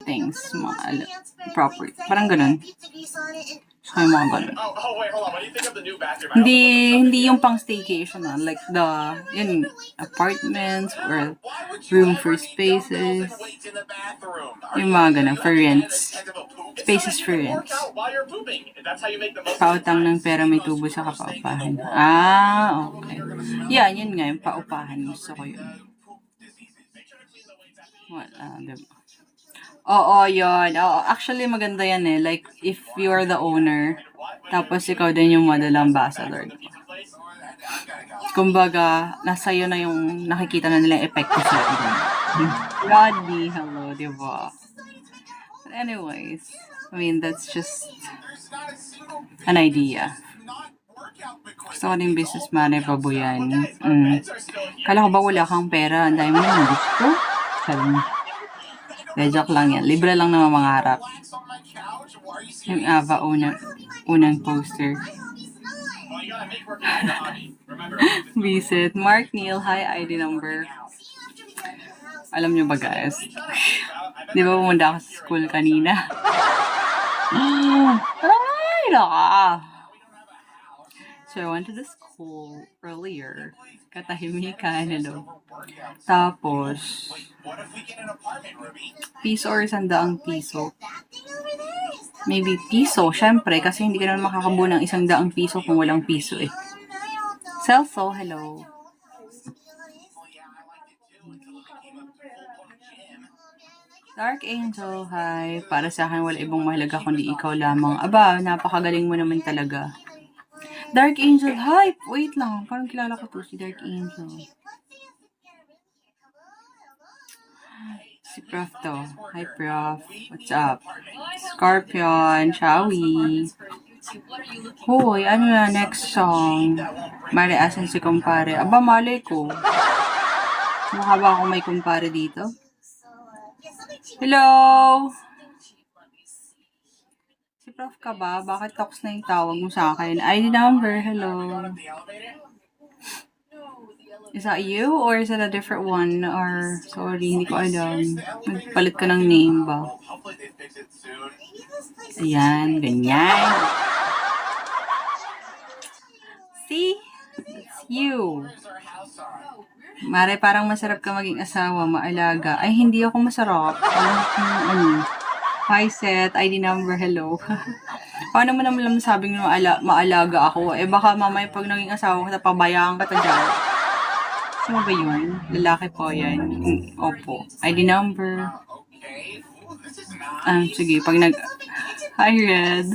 things, mga property. Parang ganun. So, yung mga ganun. Hindi yung pang staycation like yun, apartments or room for spaces. Yung mga ganun, for rents. Spaces for rents. Pautang ng pera may tubo sa kapaupahan. Okay. Yeah, yun nga, yung paupahan. Gusto ko yun. Diba? Oo, yun. Oo, actually, maganda yan eh. Like, if you're the owner, tapos ikaw din yung model ambassador. Kumbaga, nasa iyo na yung nakikita na nila yung epekto sa iyo. Rodney, hello, diba? But anyways, I mean, that's just an idea. Gusto ko din businessman ay babuyan. Kala ko ba wala kang pera? Ang dami mo naman gusto? Sabi mo. Joke lang yan. Libre lang naman mangarap. Yung Ava, unang poster. Visit. Mark Neil, hi, ID number. Alam nyo ba guys? Di ba pumunta ako sa school kanina? Ay, naka. So I went to the school earlier. Katahimikan, hello. Tapos, piso or 100 piso. Maybe piso, syempre, kasi hindi ka naman makakabuo ng 100 piso kung walang piso eh. Celso, hello. Dark Angel, hi. Para sa akin, wala ibang mahalaga kundi ikaw lamang. Aba, napakagaling mo naman talaga. Dark Angel, hi! Wait lang, parang kilala ko to, si Dark Angel. Si Prof to. Hi, Prof. What's up? Scorpion, Shawi. Hoy, ano na next song? Mali, asan si kumpare? Aba, malay ko. Mukha ba ako may kumpare dito? Hello! Si Prof ka ba? Bakit talks na yung tawag mo sa akin? ID number, hello. Is that you? Or is that a different one? Or, sorry, hindi ko alam. Nagpalit ka ng name ba? Ayan, ganyan. See? It's you. Mare, parang masarap ka maging asawa, maalaga. Ay, hindi ako masarap. Hi, Seth. ID number, hello. Paano mo naman sabing maalaga ako? Eh, baka mamaya pag naging asawa ko, pabayaan ka ta dyan. Sino ba yun? Lalaki po yan. Opo. ID number. Sige, pag Hi, Red.